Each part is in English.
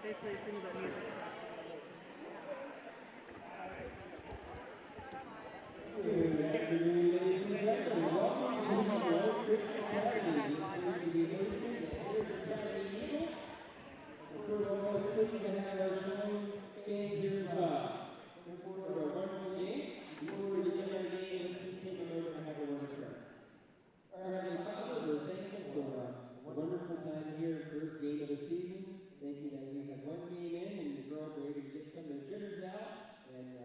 Basically, as soon as that music starts. Good afternoon, ladies and gentlemen. Welcome to Shalom Christian Academy. We're pleased to be hosting the Heritage Academy Eagles. And first of all, it's pleased to have our Shalom fans here as well. Looking forward to a wonderful game. Before we begin our game, let's take a moment and have a word of prayer. Our Heavenly Father, we're thankful for a wonderful time here, first game of the season. Thank you that we had one game in and the girls were able to get some of their jitters out and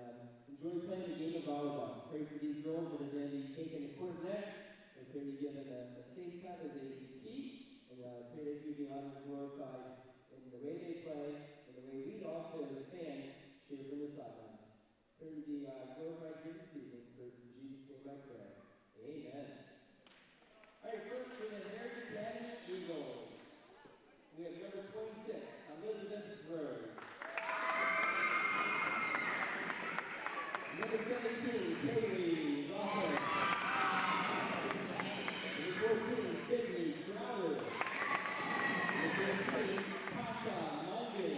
enjoy playing the game of volleyball. Pray for these girls that are going to be taking the court next. And pray to give them a safe time as they compete. And pray that you be honored and glorified in the way they play and the way we also as fans cheer from the sidelines. Pray to be glorified here this evening. For in Jesus' name I pray. Amen. All right, first for the Heritage Academy Eagles. We have number 26, Elizabeth Rowe. Number 17, Kaylee Rocker. Number 14, Sydney Crowder. Number 13, Tasha Mulligan.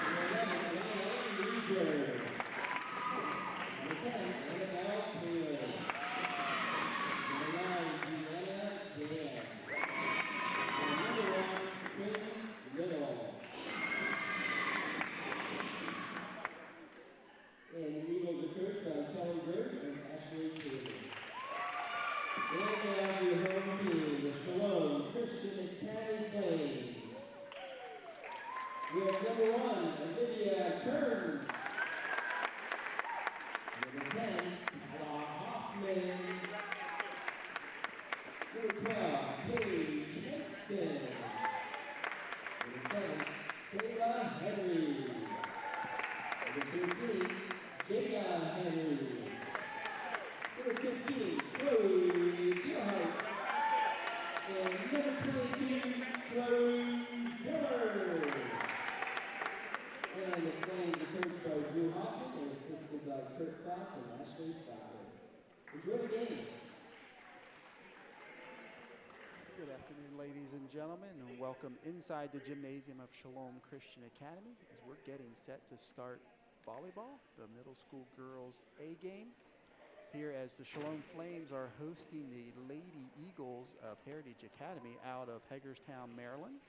Number 11, Lana Leisure. Number 10, Annabelle Taylor. Number 9, Deanna Gale. And number 1, Quinn Little. And the Eagles are coached by Kelly Bird and Ashley Taylor. And now your home team, the Shalom Christian Academy Flames. We have number 1, Olivia Kearns. Number 10, Ella Hoffman. Number 12, Paige Henson. Number 7, Selah Henry. Number 13, Jada Henry. Number 15, Chloe Gilhart. And number 22, Chloe Diller. And the Flames are coached by Drew Hoffman and assisted by Kurt Cross and Ashley Stockton. Enjoy the game. Good afternoon, ladies and gentlemen, and welcome inside the gymnasium of Shalom Christian Academy as we're getting set to start volleyball, the middle school girls A game. Here as the Shalom Flames are hosting the Lady Eagles of Heritage Academy out of Hagerstown, Maryland.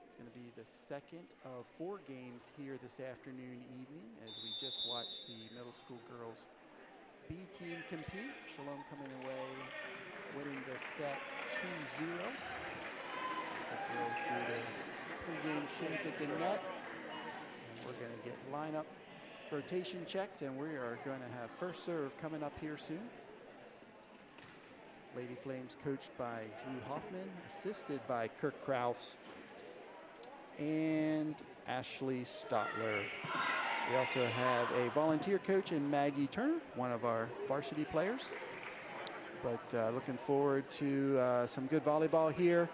It's going to be the second of 4 games here this afternoon, evening, as we just watched the middle school girls B team compete. Shalom coming away, winning the set 2-0. As the girls do their pregame shake at the net. And we're going to get lineup rotation checks, and we are going to have first serve coming up here soon. Lady Flames coached by Drew Hoffman, assisted by Kirk Kraus and Ashley Stotler. We also have a volunteer coach in Maggie Turner, one of our varsity players. But looking forward to some good volleyball here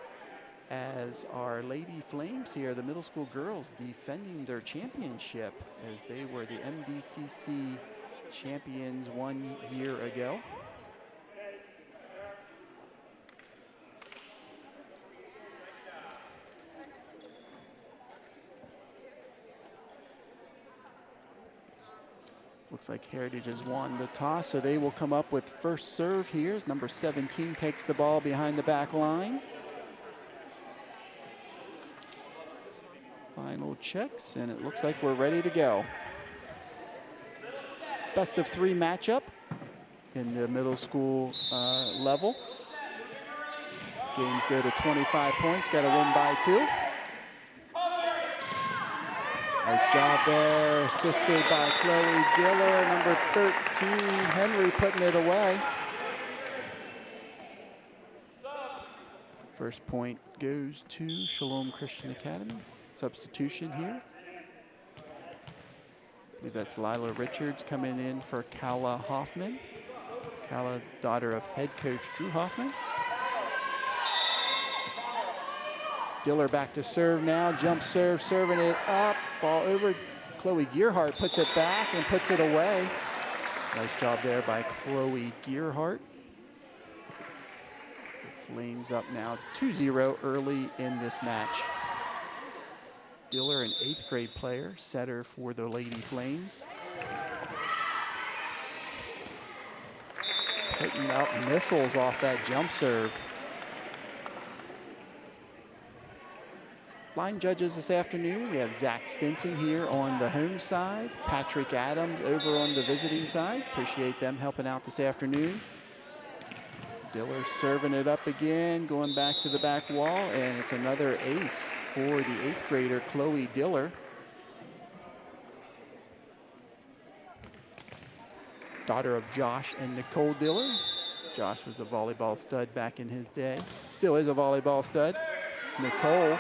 as our Lady Flames here, the middle school girls, defending their championship as they were the MDCC champions 1 year ago. Looks like Heritage has won the toss, so they will come up with first serve here as number 17 takes the ball behind the back line. Final checks, and it looks like we're ready to go. Best of 3 matchup in the middle school level. Games go to 25 points, got to win by 2. Nice job there, assisted by Chloe Diller. Number 13, Henry, putting it away. First point goes to Shalom Christian Academy. Substitution here. I believe that's Lila Richards coming in for Kala Hoffman. Kala, daughter of head coach Drew Hoffman. Diller back to serve now, jump serve, serving it up, ball over. Chloe Gearhart puts it back and puts it away. Nice job there by Chloe Gearhart. The Flames up now 2-0 early in this match. Diller, an 8th grade player, setter for the Lady Flames. Putting up missiles off that jump serve. Line judges this afternoon, we have Zach Stinson here on the home side, Patrick Adams over on the visiting side. Appreciate them helping out this afternoon. Diller serving it up again, going back to the back wall, and it's another ace for the 8th grader, Chloe Diller. Daughter of Josh and Nicole Diller. Josh was a volleyball stud back in his day. Still is a volleyball stud. Nicole,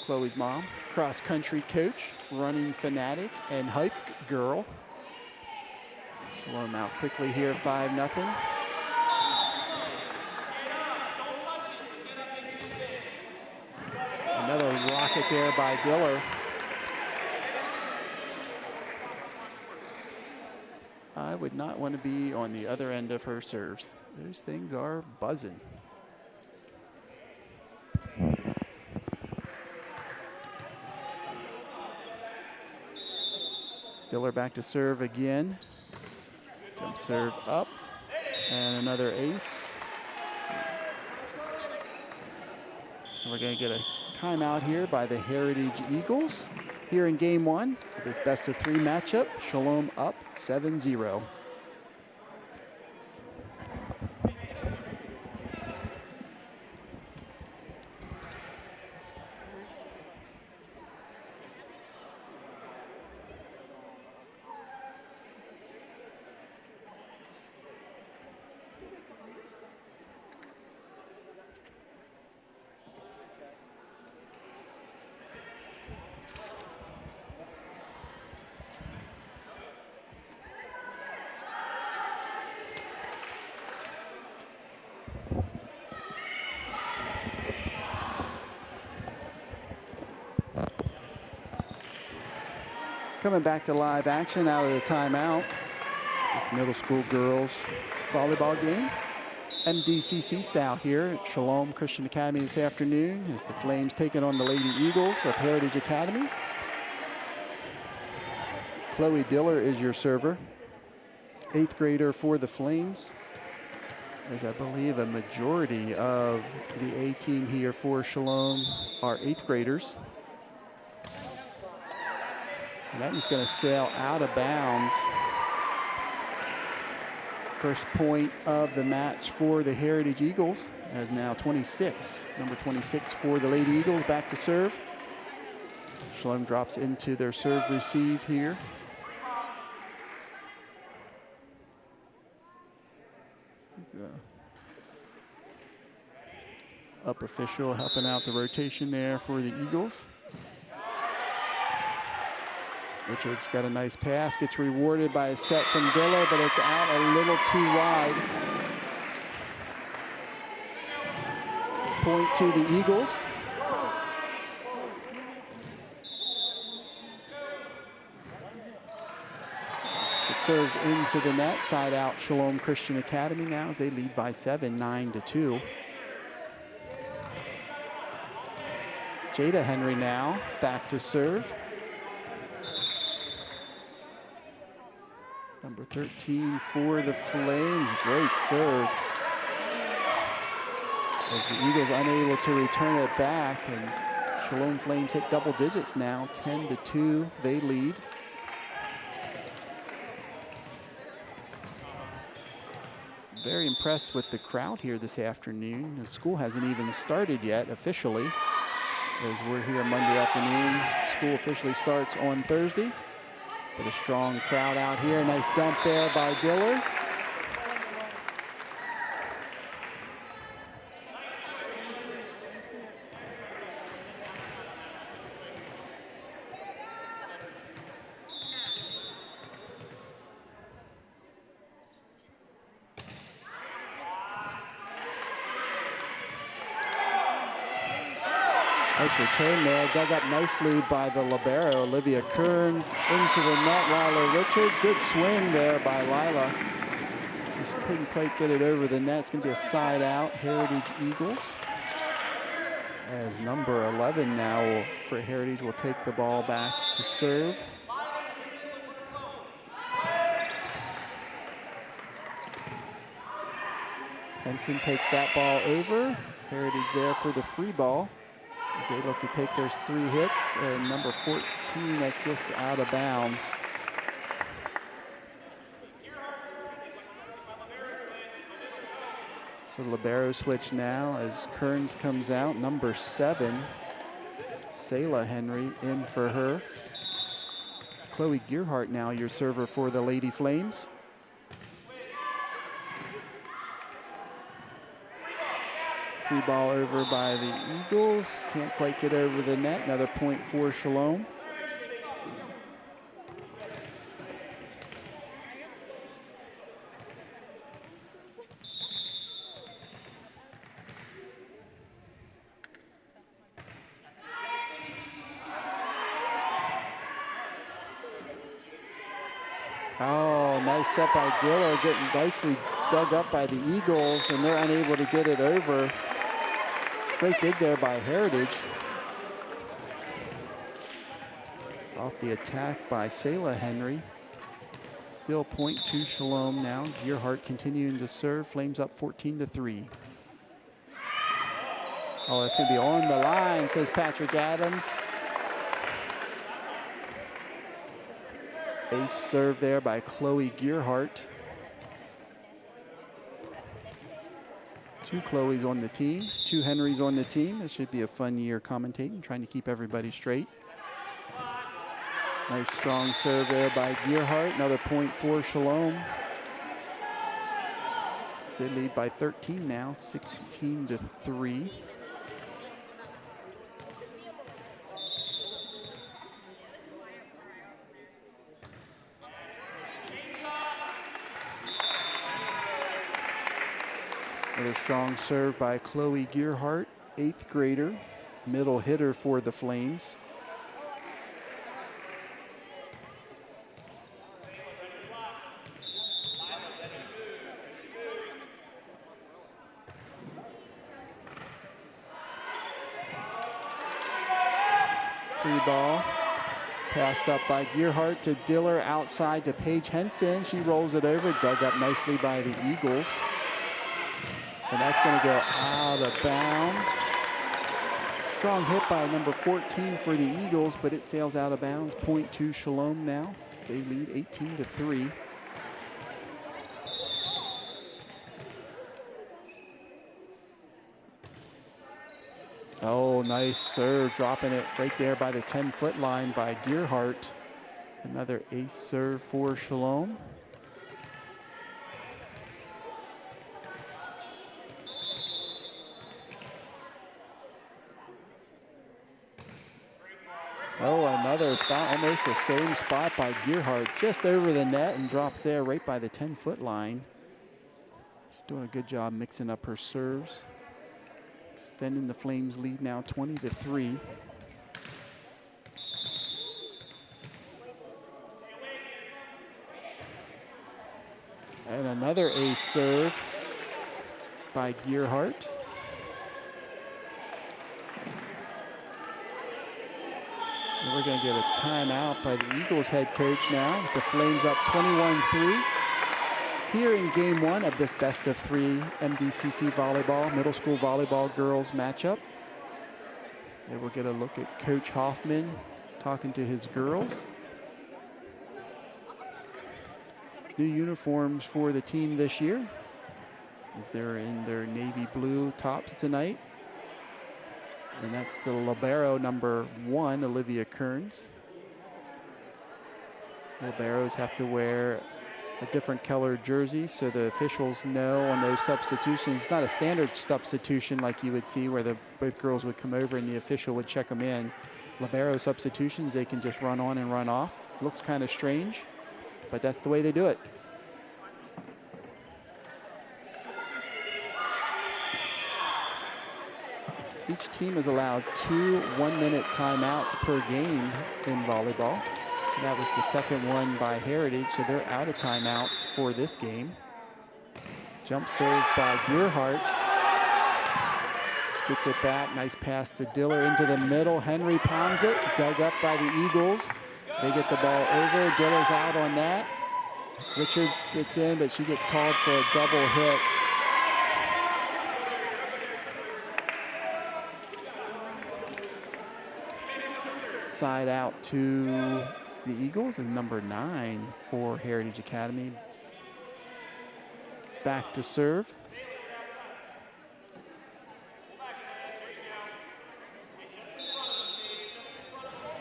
Chloe's mom, cross-country coach, running fanatic, and hype girl. Shalom out quickly here, 5-0. Another rocket there by Diller. I would not want to be on the other end of her serves. Those things are buzzing. Diller back to serve again. Jump serve up, and another ace. And we're going to get a timeout here by the Heritage Eagles here in game 1 for this best-of-3 matchup. Shalom up 7-0. Coming back to live action out of the timeout. This middle school girls volleyball game. MDCC style here at Shalom Christian Academy this afternoon as the Flames taking on the Lady Eagles of Heritage Academy. Chloe Diller is your server. 8th grader for the Flames. As I believe a majority of the A team here for Shalom are 8th graders. And that is going to sail out of bounds. First point of the match for the Heritage Eagles as now 26. Number 26 for the Lady Eagles back to serve. Shalom drops into their serve receive here. Up official helping out the rotation there for the Eagles. Richards got a nice pass, gets rewarded by a set from Diller, but it's out a little too wide. Point to the Eagles. It serves into the net, side out Shalom Christian Academy now as they lead by 7, 9-2. Jada Henry now back to serve. Number 13 for the Flames, great serve. As the Eagles unable to return it back, and Shalom Flames hit double digits now, 10-2, they lead. Very impressed with the crowd here this afternoon. The school hasn't even started yet officially, as we're here Monday afternoon. School officially starts on Thursday. But a strong crowd out here. Nice dump there by Diller. Nice return there, dug up nicely by the libero, Olivia Kearns, into the net, Lila Richards. Good swing there by Lila. Just couldn't quite get it over the net. It's going to be a side out, Heritage Eagles. As number 11 now for Heritage will take the ball back to serve. Henson takes that ball over. Heritage there for the free ball as they look to take those 3 hits. And number 14, that's just out of bounds. So libero switch now as Kearns comes out. Number 7, Selah Henry in for her. Chloe Gearhart now your server for the Lady Flames. Free ball over by the Eagles. Can't quite get over the net. Another point for Shalom. Oh, nice set by Diller, getting nicely dug up by the Eagles, and they're unable to get it over. Great dig there by Heritage. Off the attack by Selah Henry. Still point to Shalom now. Gearhart continuing to serve. Flames up 14-3. Oh, that's going to be on the line, says Patrick Adams. Ace serve there by Chloe Gearhart. 2 Chloes on the team, 2 Henrys on the team. This should be a fun year commentating, trying to keep everybody straight. Nice strong serve there by Gearhart. Another point for Shalom. They lead by 13 now, 16-3. Another strong serve by Chloe Gearhart, 8th grader, middle hitter for the Flames. Free ball, passed up by Gearhart to Diller, outside to Paige Henson. She rolls it over, dug up nicely by the Eagles. And that's going to go out of bounds. Strong hit by number 14 for the Eagles, but it sails out of bounds. Point to Shalom now. They lead 18-3. Oh, nice serve, dropping it right there by the 10-foot line by Gearhart. Another ace serve for Shalom. Oh, another spot, almost the same spot by Gearhart, just over the net and drops there right by the 10-foot line. She's doing a good job mixing up her serves. Extending the Flames lead now 20-3. And another ace serve by Gearhart. And we're going to get a timeout by the Eagles head coach now. The Flames up 21-3. Here in game 1 of this best of 3 MDCC volleyball, middle school volleyball girls matchup. And we'll get a look at Coach Hoffman talking to his girls. New uniforms for the team this year, as they're in their navy blue tops tonight. And that's the libero number 1, Olivia Kearns. Liberos have to wear a different color jersey so the officials know on those substitutions. It's not a standard substitution like you would see where both girls would come over and the official would check them in. Libero substitutions, they can just run on and run off. Looks kind of strange, but that's the way they do it. Each team is allowed 2 one-minute timeouts per game in volleyball. That was the second one by Heritage, so they're out of timeouts for this game. Jump serve by Gearhart. Gets it back. Nice pass to Diller into the middle. Henry palms it. Dug up by the Eagles. They get the ball over. Diller's out on that. Richards gets in, but she gets called for a double hit. Side out to the Eagles is number 9 for Heritage Academy. Back to serve.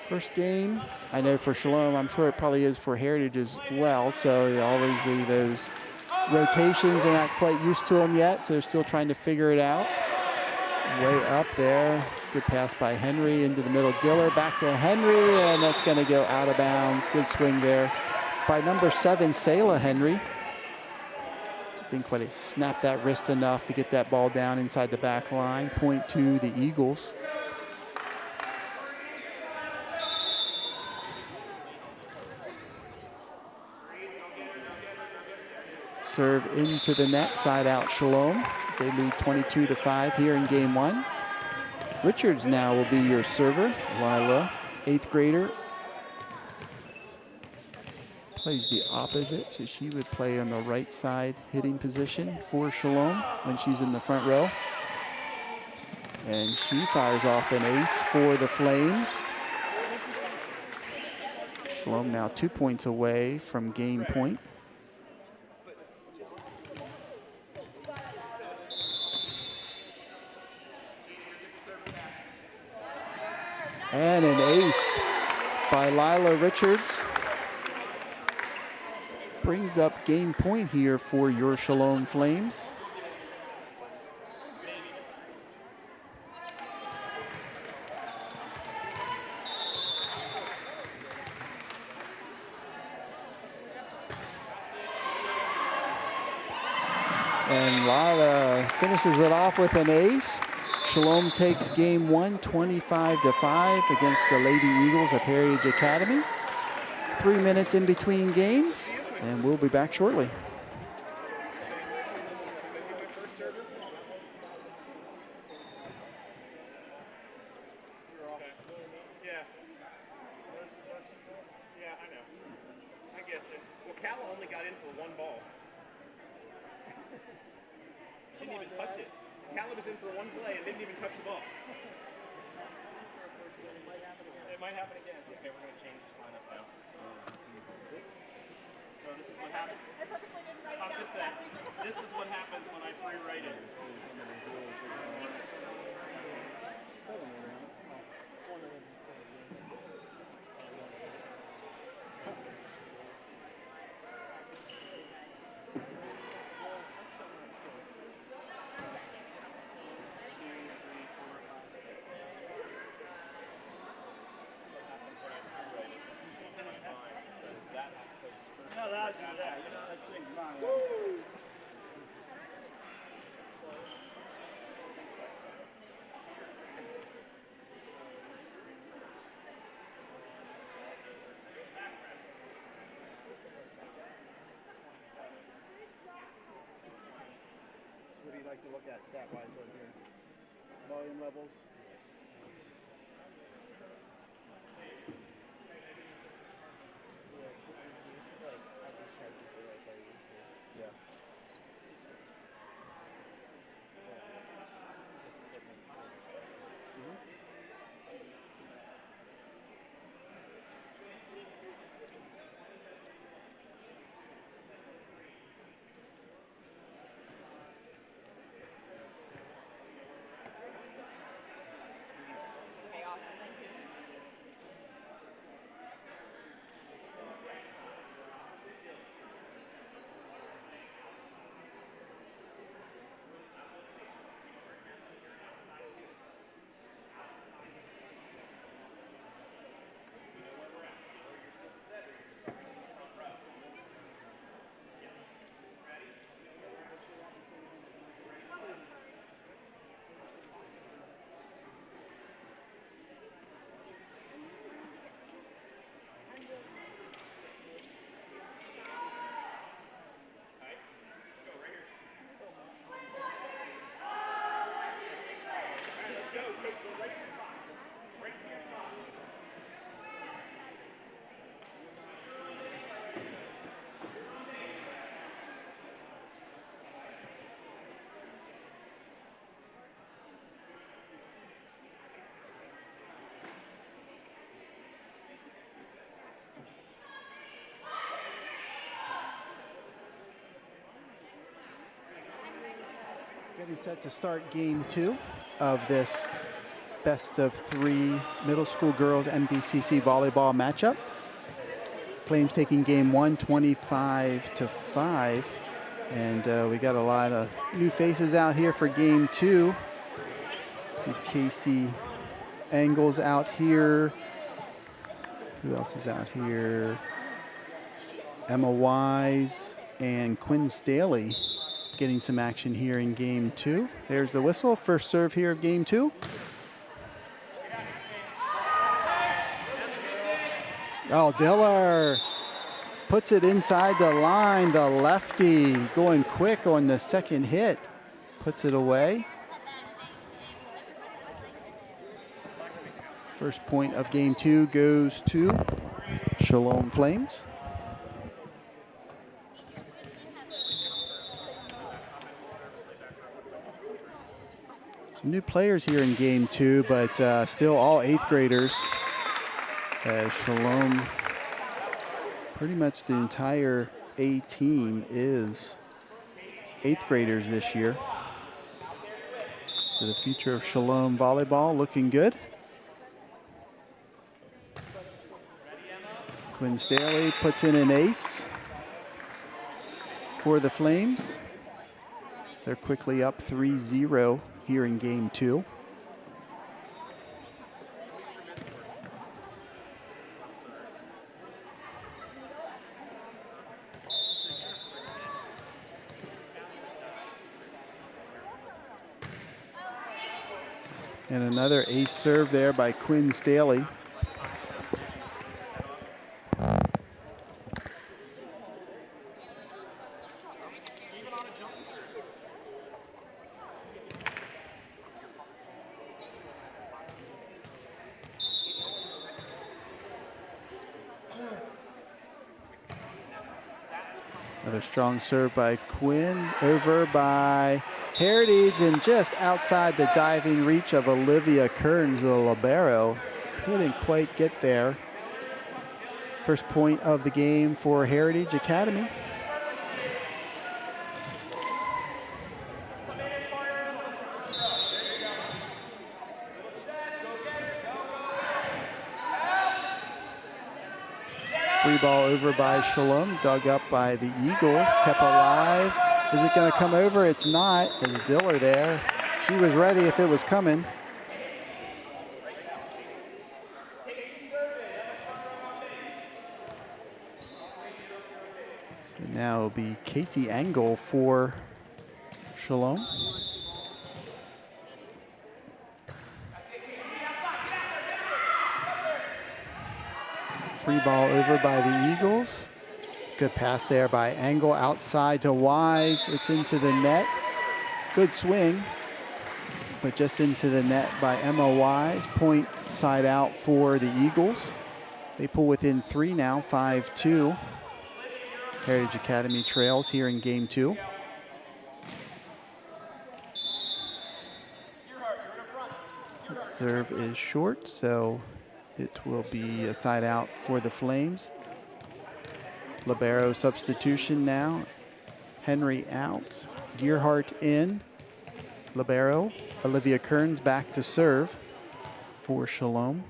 First game, I know for Shalom, I'm sure it probably is for Heritage as well. So obviously those rotations, they're not quite used to them yet, so they're still trying to figure it out. Way up there. Good pass by Henry into the middle. Diller back to Henry, and that's going to go out of bounds. Good swing there by number 7, Selah Henry. Didn't quite snap that wrist enough to get that ball down inside the back line. Point to the Eagles. Serve into the net, side out Shalom. As they lead 22-5 here in game 1. Richards now will be your server. Lila, 8th grader. Plays the opposite, so she would play on the right side hitting position for Shalom when she's in the front row. And she fires off an ace for the Flames. Shalom now 2 points away from game point. And an ace by Lila Richards. Brings up game point here for your Shalom Flames. And Lila finishes it off with an ace. Shalom takes game 1, 25-5 against the Lady Eagles of Heritage Academy. 3 minutes in between games, and we'll be back shortly. What do you like to look at stat-wise over here? Volume levels? Yeah. Getting set to start game 2 of this best of 3 middle school girls MDCC volleyball matchup. Flames taking game 1, 25-5. And we got a lot of new faces out here for game 2. See Casey Angles out here. Who else is out here? Emma Wise and Quinn Staley getting some action here in game 2. There's the whistle. First serve here of game 2. Oh, Diller puts it inside the line. The lefty going quick on the second hit. Puts it away. First point of game 2 goes to Shalom Flames. Some new players here in game 2, but still all 8th graders. Shalom, pretty much the entire A team is 8th graders this year. So the future of Shalom volleyball looking good. Quinn Staley puts in an ace for the Flames. They're quickly up 3-0 here in game 2. And another ace serve there by Quinn Staley. Another strong serve by Quinn, over by Heritage, and just outside the diving reach of Olivia Kearns, the libero. Couldn't quite get there. First point of the game for Heritage Academy. Free ball over by Shalom, dug up by the Eagles, kept alive. Is it going to come over? It's not. There's Diller there. She was ready if it was coming. So now it'll be Casey Angle for Shalom. Free ball over by the Eagles. Good pass there by Angle, outside to Wise. It's into the net. Good swing, but just into the net by Emma Wise. Point side out for the Eagles. They pull within 3 now, 5-2. Heritage Academy trails here in game 2. That serve is short, so it will be a side out for the Flames. Libero substitution now. Henry out. Gearhart in. Libero. Olivia Kearns back to serve for Shalom.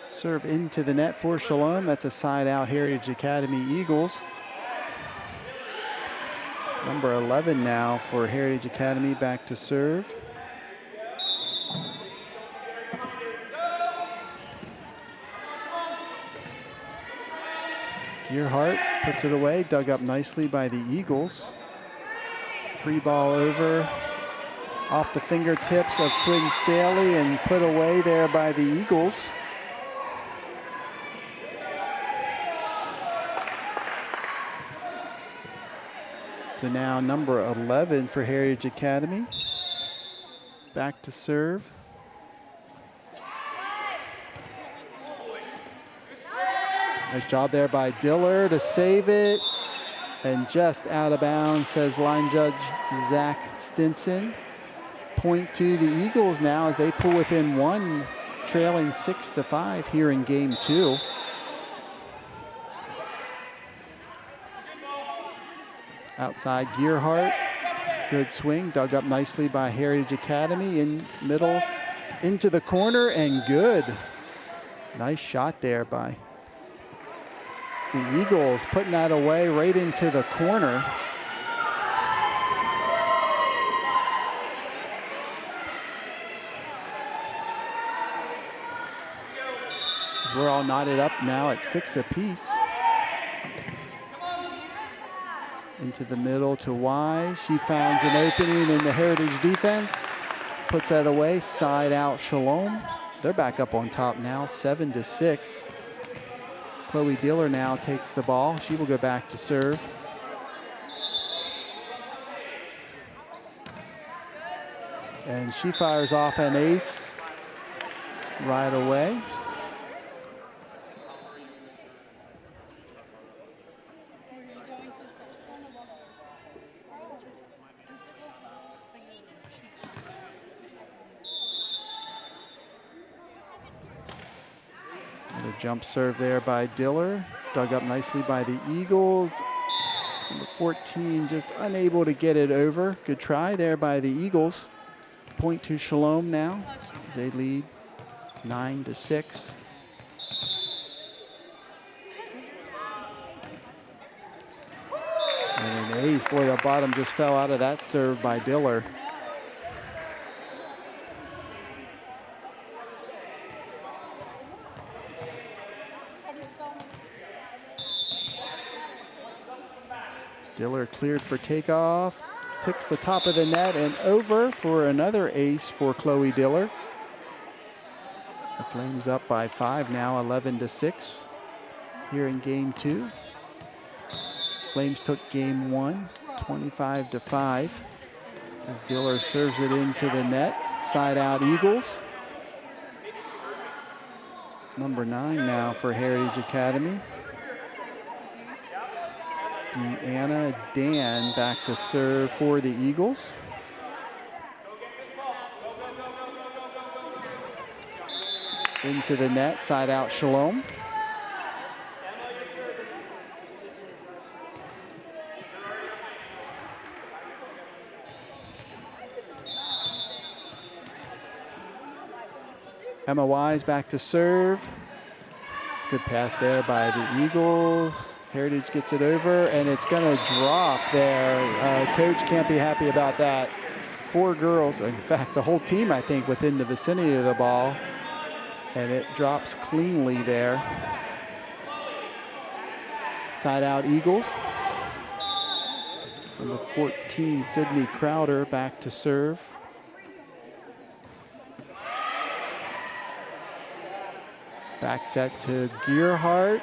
Serve into the net for Shalom. That's a side out Heritage Academy Eagles. Number 11 now for Heritage Academy back to serve. Gearhart puts it away, dug up nicely by the Eagles. Free ball over off the fingertips of Quinn Staley and put away there by the Eagles. So now number 11 for Heritage Academy. Back to serve. Nice job there by Diller to save it. And just out of bounds, says line judge Zach Stinson. point to the Eagles now as they pull within one, trailing 6-5 here in game 2. Outside Gearhart, good swing, dug up nicely by Heritage Academy in middle, into the corner, and good. Nice shot there by the Eagles, putting that away right into the corner. We're all knotted up now at 6 apiece. Into the middle to Wise. She finds an opening in the Heritage defense. Puts that away, side out Shalom. They're back up on top now, 7-6. Chloe Diller now takes the ball. She will go back to serve. And she fires off an ace right away. Jump serve there by Diller, dug up nicely by the Eagles. Number 14 just unable to get it over. Good try there by the Eagles. Point to Shalom now as they lead 9-6. And an ace, boy, the bottom just fell out of that serve by Diller. Diller cleared for takeoff, ticks the top of the net and over for another ace for Chloe Diller. The Flames up by 5 now, 11-6 here in game 2. Flames took game 1, 25-5. As Diller serves it into the net, side out Eagles. Number 9 now for Heritage Academy. Deanna Dan back to serve for the Eagles. Into the net, side out Shalom. Emma Wise back to serve. Good pass there by the Eagles. Heritage gets it over, and it's going to drop there. Coach can't be happy about that. 4 girls, in fact, the whole team, I think, within the vicinity of the ball. And it drops cleanly there. Side out Eagles. Number 14, Sydney Crowder back to serve. Back set to Gearhart.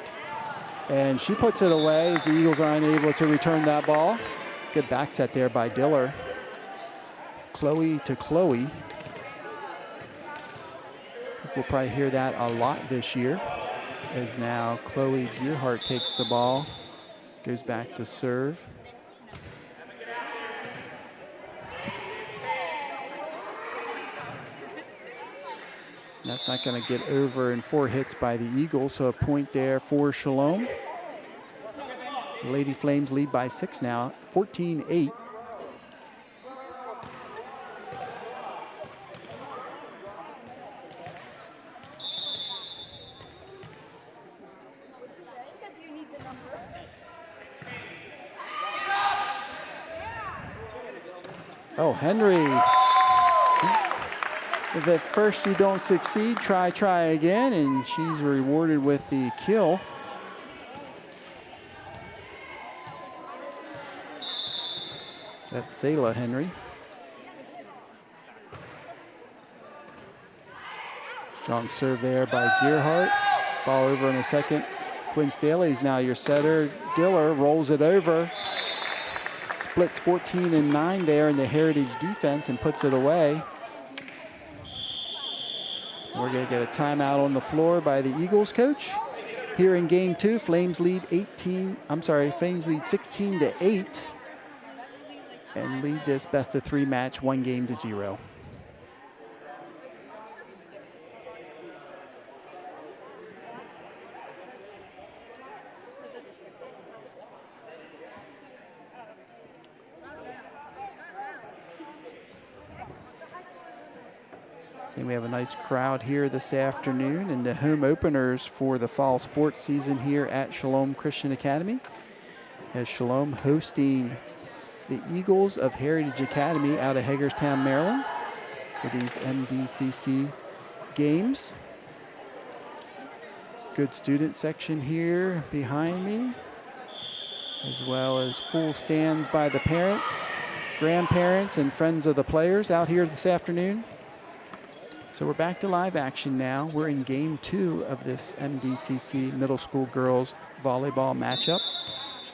And she puts it away as the Eagles are unable to return that ball. Good back set there by Diller. Chloe to Chloe. We'll probably hear that a lot this year, as now Chloe Gearhart takes the ball, goes back to serve. That's not going to get over in 4 hits by the Eagles, so a point there for Shalom. The Lady Flames lead by 6 now, 14-8. Oh, Henry. If at first you don't succeed, try again, and she's rewarded with the kill. That's Selah Henry. Strong serve there by Gearhart. Ball over in a second. Quinn Staley's now your setter. Diller rolls it over. Splits 14-9 there in the Heritage defense and puts it away. We're going to get a timeout on the floor by the Eagles coach. Here in game 2, Flames lead 16-8 and lead this best-of-3 match 1-0. And we have a nice crowd here this afternoon and the home openers for the fall sports season here at Shalom Christian Academy. As Shalom hosting the Eagles of Heritage Academy out of Hagerstown, Maryland for these MDCC games. Good student section here behind me, as well as full stands by the parents, grandparents, and friends of the players out here this afternoon. So we're back to live action now. We're in game 2 of this MDCC middle school girls volleyball matchup.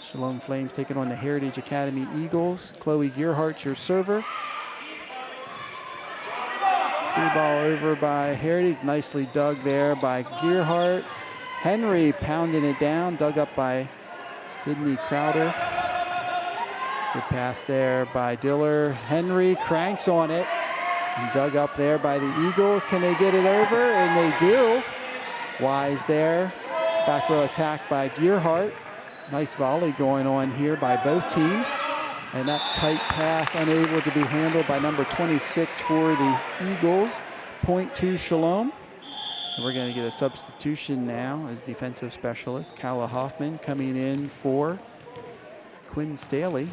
Shalom Flames taking on the Heritage Academy Eagles. Chloe Gearhart's your server. Free ball over by Heritage. Nicely dug there by Gearhart. Henry pounding it down, dug up by Sydney Crowder. Good pass there by Diller. Henry cranks on it. And dug up there by the Eagles. Can they get it over? And they do. Wise there. Back row attack by Gearhart. Nice volley going on here by both teams. And that tight pass unable to be handled by number 26 for the Eagles. Point to Shalom. And we're going to get a substitution now as defensive specialist. Kala Hoffman coming in for Quinn Staley.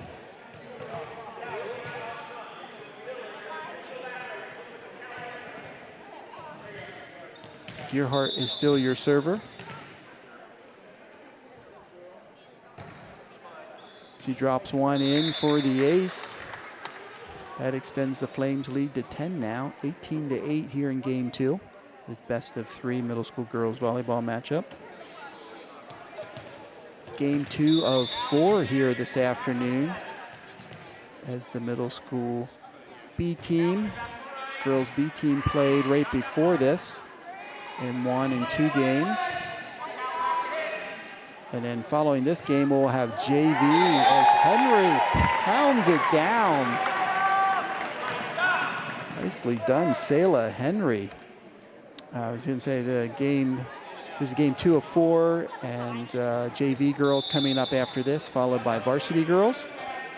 Gearhart is still your server. She drops one in for the ace. That extends the Flames lead to 10 now, 18-8 here in game 2. This best of 3 middle school girls volleyball matchup. Game 2 of 4 here this afternoon as the middle school B team, girls B team played right before this and won in 2 games. And then following this game, we'll have JV as Henry pounds it down. Nicely done, Selah Henry. I was going to say this is game 2 of 4, and JV girls coming up after this, followed by varsity girls.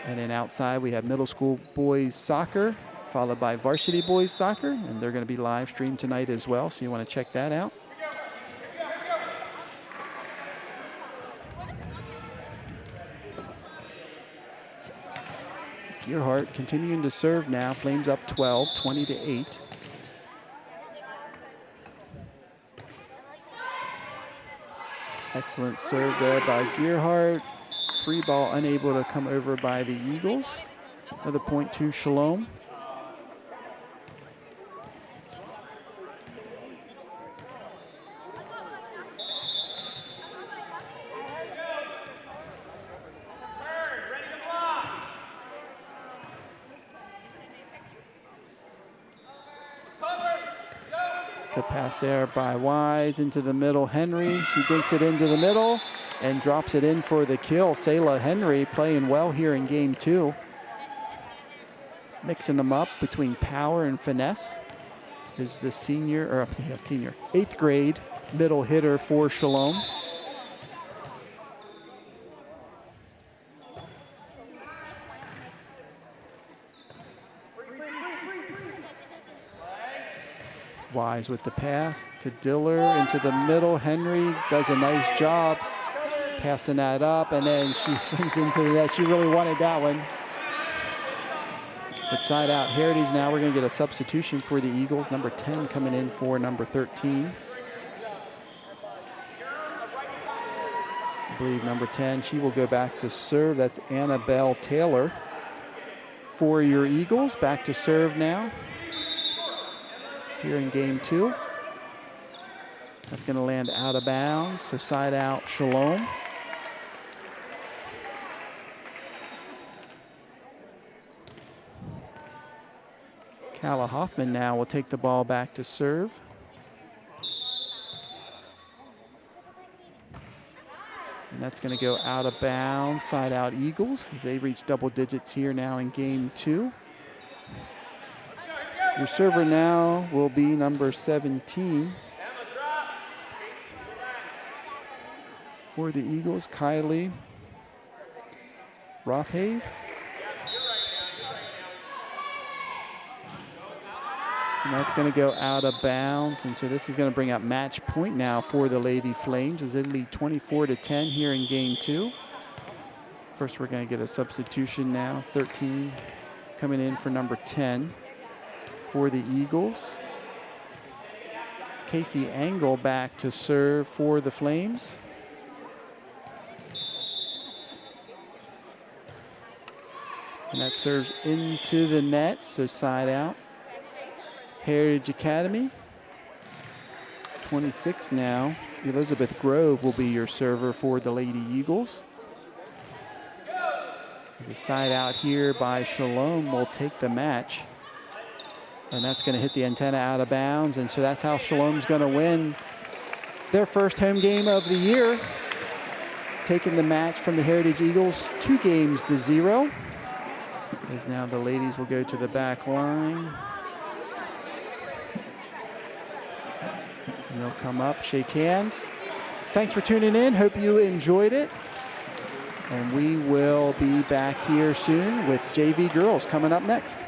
And then outside we have middle school boys soccer, followed by varsity boys soccer, and they're going to be live streamed tonight as well, so you want to check that out. Gearhart continuing to serve now. Flames up 12, 20-8. Excellent serve there by Gearhart. Free ball unable to come over by the Eagles. Another point to Shalom. Good pass there by Wise into the middle. Henry, she dinks it into the middle and drops it in for the kill. Selah Henry playing well here in game 2. Mixing them up between power and finesse is the senior, 8th grade middle hitter for Shalom. Wise with the pass to Diller into the middle. Henry does a nice job passing that up, and then she swings into the net. She really wanted that one. But side out Heritage now. We're going to get a substitution for the Eagles. Number 10 coming in for number 13. I believe number 10, she will go back to serve. That's Annabelle Taylor for your Eagles. Back to serve now here in game 2. That's going to land out of bounds, so side out Shalom. Kala Hoffman now will take the ball back to serve. And that's going to go out of bounds, side out Eagles. They reach double digits here now in game 2. Your server now will be number 17 for the Eagles, Kylie Rothhave. And that's going to go out of bounds. And so this is going to bring up match point now for the Lady Flames as they lead 24-10 here in game 2. First, we're going to get a substitution now. 13 coming in for number 10 for the Eagles. Casey Angle back to serve for the Flames. And that serves into the net, so side out. Heritage Academy. 26 now. Elizabeth Grove will be your server for the Lady Eagles. There's a side out here by Shalom will take the match. And that's going to hit the antenna out of bounds. And so that's how Shalom's going to win their first home game of the year. Taking the match from the Heritage Eagles 2-0. As now the ladies will go to the back line. And they'll come up, shake hands. Thanks for tuning in. Hope you enjoyed it. And we will be back here soon with JV girls coming up next.